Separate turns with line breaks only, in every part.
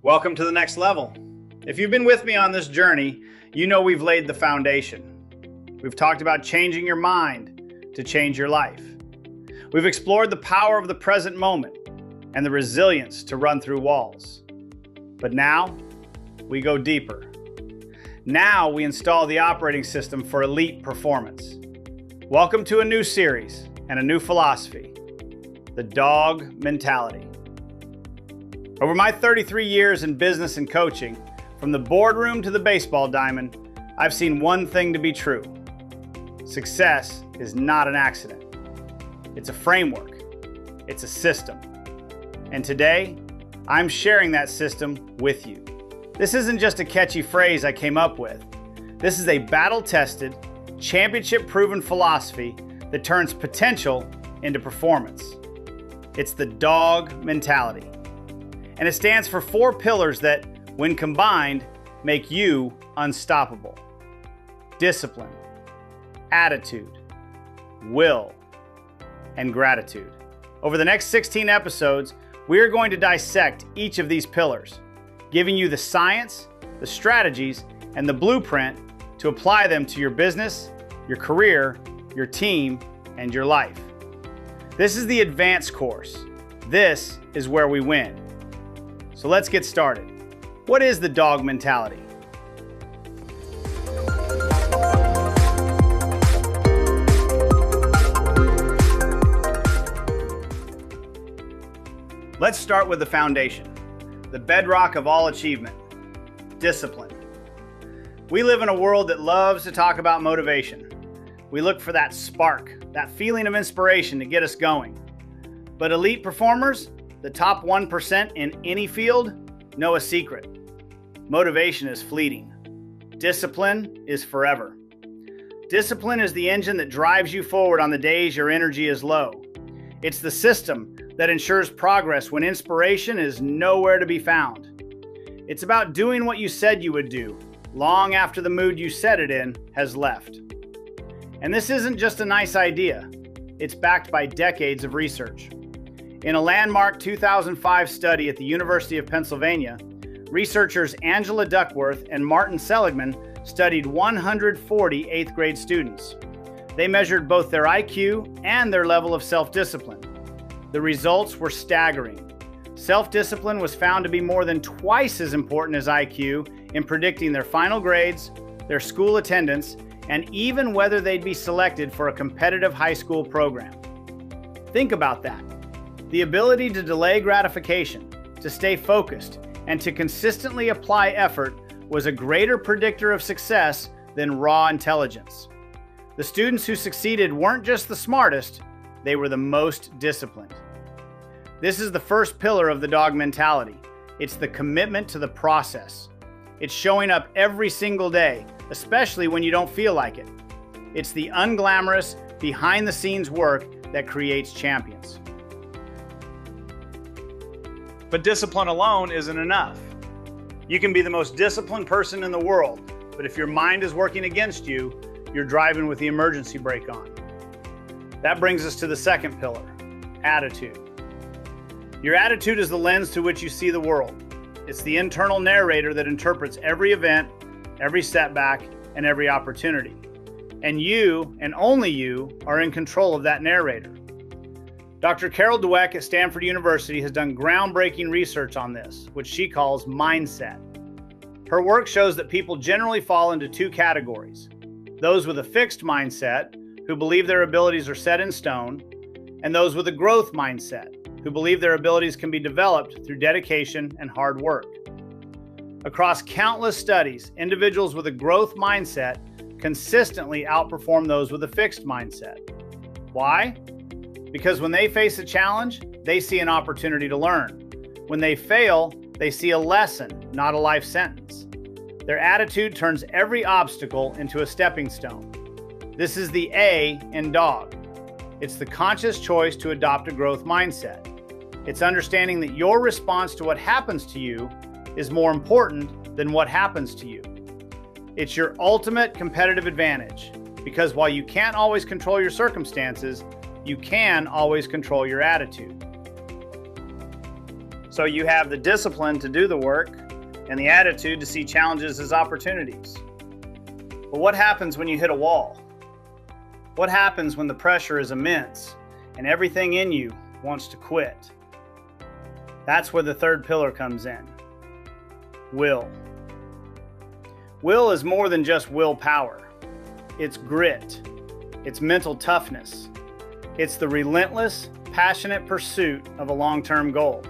Welcome to the next level. If you've been with me on this journey, you know we've laid the foundation. We've talked about changing your mind to change your life. We've explored the power of the present moment and the resilience to run through walls. But now, we go deeper. Now we install the operating system for elite performance. Welcome to a new series and a new philosophy, the Dawg mentality. Over my 33 years in business and coaching, from the boardroom to the baseball diamond, I've seen one thing to be true. Success is not an accident. It's a framework. It's a system. And today, I'm sharing that system with you. This isn't just a catchy phrase I came up with. This is a battle-tested, championship-proven philosophy that turns potential into performance. It's the Dawg mentality. And it stands for 4 pillars that, when combined, make you unstoppable. Discipline, attitude, will, and gratitude. Over the next 16 episodes, we are going to dissect each of these pillars, giving you the science, the strategies, and the blueprint to apply them to your business, your career, your team, and your life. This is the advanced course. This is where we win. So let's get started. What is the Dawg mentality? Let's start with the foundation, the bedrock of all achievement, discipline. We live in a world that loves to talk about motivation. We look for that spark, that feeling of inspiration to get us going. But elite performers, the top 1% in any field, know a secret. Motivation is fleeting. Discipline is forever. Discipline is the engine that drives you forward on the days your energy is low. It's the system that ensures progress when inspiration is nowhere to be found. It's about doing what you said you would do, long after the mood you set it in has left. And this isn't just a nice idea. It's backed by decades of research. In a landmark 2005 study at the University of Pennsylvania, researchers Angela Duckworth and Martin Seligman studied 140 8th grade students. They measured both their IQ and their level of self-discipline. The results were staggering. Self-discipline was found to be more than twice as important as IQ in predicting their final grades, their school attendance, and even whether they'd be selected for a competitive high school program. Think about that. The ability to delay gratification, to stay focused, and to consistently apply effort was a greater predictor of success than raw intelligence. The students who succeeded weren't just the smartest, they were the most disciplined. This is the first pillar of the Dawg mentality. It's the commitment to the process. It's showing up every single day, especially when you don't feel like it. It's the unglamorous, behind-the-scenes work that creates champions. But discipline alone isn't enough. You can be the most disciplined person in the world, but if your mind is working against you, you're driving with the emergency brake on. That brings us to the second pillar, attitude. Your attitude is the lens through which you see the world. It's the internal narrator that interprets every event, every setback, and every opportunity. And you, and only you, are in control of that narrator. Dr. Carol Dweck at Stanford University has done groundbreaking research on this, which she calls mindset. Her work shows that people generally fall into 2 categories: those with a fixed mindset, who believe their abilities are set in stone, and those with a growth mindset, who believe their abilities can be developed through dedication and hard work. Across countless studies, individuals with a growth mindset consistently outperform those with a fixed mindset. Why? Because when they face a challenge, they see an opportunity to learn. When they fail, they see a lesson, not a life sentence. Their attitude turns every obstacle into a stepping stone. This is the A in Dawg. It's the conscious choice to adopt a growth mindset. It's understanding that your response to what happens to you is more important than what happens to you. It's your ultimate competitive advantage, because while you can't always control your circumstances, you can always control your attitude. So you have the discipline to do the work and the attitude to see challenges as opportunities. But what happens when you hit a wall? What happens when the pressure is immense and everything in you wants to quit? That's where the third pillar comes in. Will. Will is more than just willpower. It's grit. It's mental toughness. It's the relentless, passionate pursuit of a long-term goal.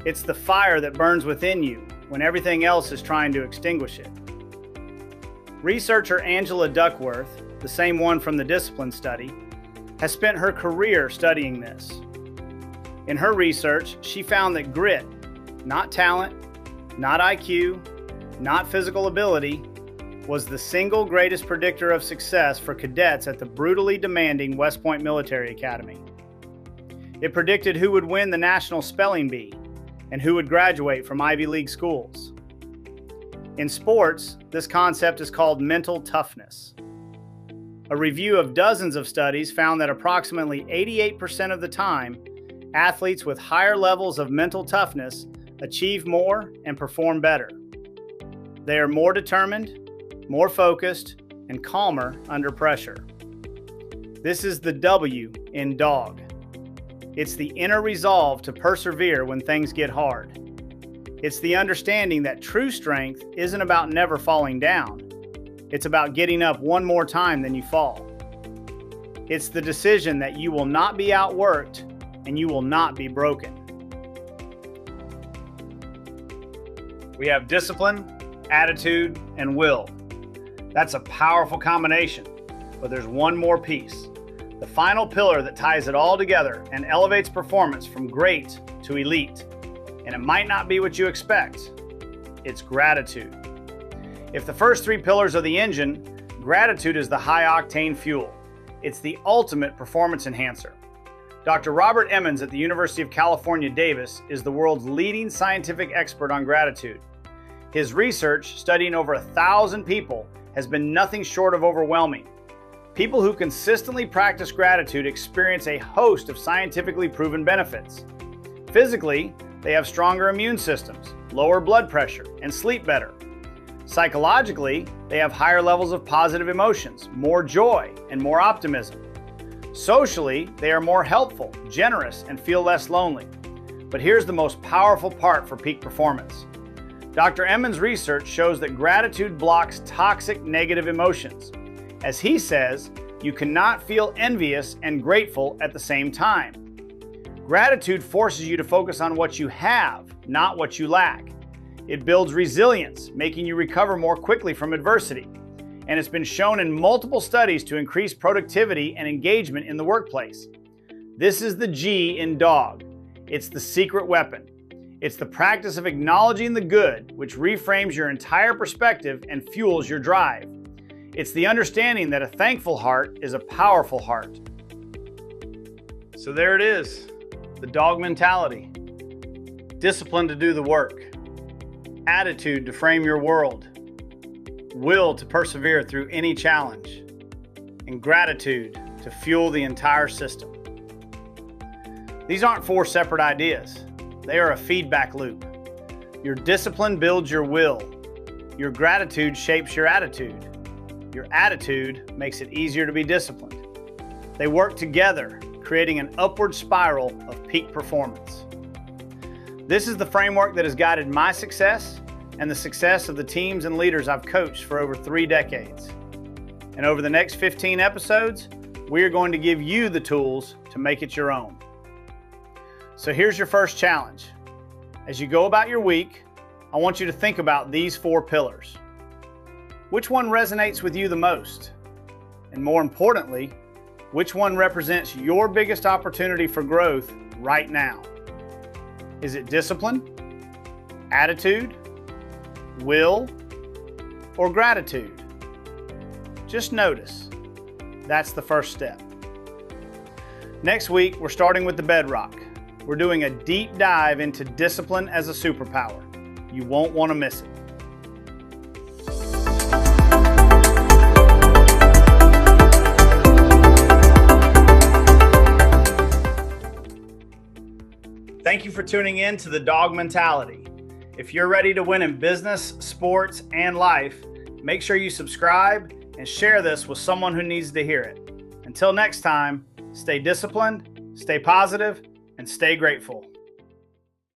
It's the fire that burns within you when everything else is trying to extinguish it. Researcher Angela Duckworth, the same one from the Discipline Study, has spent her career studying this. In her research, she found that grit, not talent, not IQ, not physical ability, was the single greatest predictor of success for cadets at the brutally demanding West Point Military Academy. It predicted who would win the National Spelling Bee and who would graduate from Ivy League schools. In sports, this concept is called mental toughness. A review of dozens of studies found that approximately 88% of the time, athletes with higher levels of mental toughness achieve more and perform better. They are more determined, more focused, and calmer under pressure. This is the W in Dawg. It's the inner resolve to persevere when things get hard. It's the understanding that true strength isn't about never falling down. It's about getting up one more time than you fall. It's the decision that you will not be outworked and you will not be broken. We have discipline, attitude, and will. That's a powerful combination, but there's one more piece. The final pillar that ties it all together and elevates performance from great to elite. And it might not be what you expect. It's gratitude. If the first three pillars are the engine, gratitude is the high-octane fuel. It's the ultimate performance enhancer. Dr. Robert Emmons at the University of California, Davis is the world's leading scientific expert on gratitude. His research, studying over 1,000 people, has been nothing short of overwhelming. People who consistently practice gratitude experience a host of scientifically proven benefits. Physically, they have stronger immune systems, lower blood pressure, and sleep better. Psychologically, they have higher levels of positive emotions, more joy, and more optimism. Socially, they are more helpful, generous, and feel less lonely. But here's the most powerful part for peak performance. Dr. Emmons' research shows that gratitude blocks toxic negative emotions. As he says, you cannot feel envious and grateful at the same time. Gratitude forces you to focus on what you have, not what you lack. It builds resilience, making you recover more quickly from adversity. And it's been shown in multiple studies to increase productivity and engagement in the workplace. This is the G in Dawg. It's the secret weapon. It's the practice of acknowledging the good, which reframes your entire perspective and fuels your drive. It's the understanding that a thankful heart is a powerful heart. So there it is, the Dawg mentality. Discipline to do the work. Attitude to frame your world. Will to persevere through any challenge. And gratitude to fuel the entire system. These aren't four separate ideas. They are a feedback loop. Your discipline builds your will. Your gratitude shapes your attitude. Your attitude makes it easier to be disciplined. They work together, creating an upward spiral of peak performance. This is the framework that has guided my success and the success of the teams and leaders I've coached for over 3 decades. And over the next 15 episodes, we are going to give you the tools to make it your own. So here's your first challenge. As you go about your week, I want you to think about these 4 pillars. Which one resonates with you the most? And more importantly, which one represents your biggest opportunity for growth right now? Is it discipline, attitude, will, or gratitude? Just notice. That's the first step. Next week, we're starting with the bedrock. We're doing a deep dive into discipline as a superpower. You won't want to miss it. Thank you for tuning in to the Dawg Mentality. If you're ready to win in business, sports, and life, make sure you subscribe and share this with someone who needs to hear it. Until next time, stay disciplined, stay positive, and stay grateful.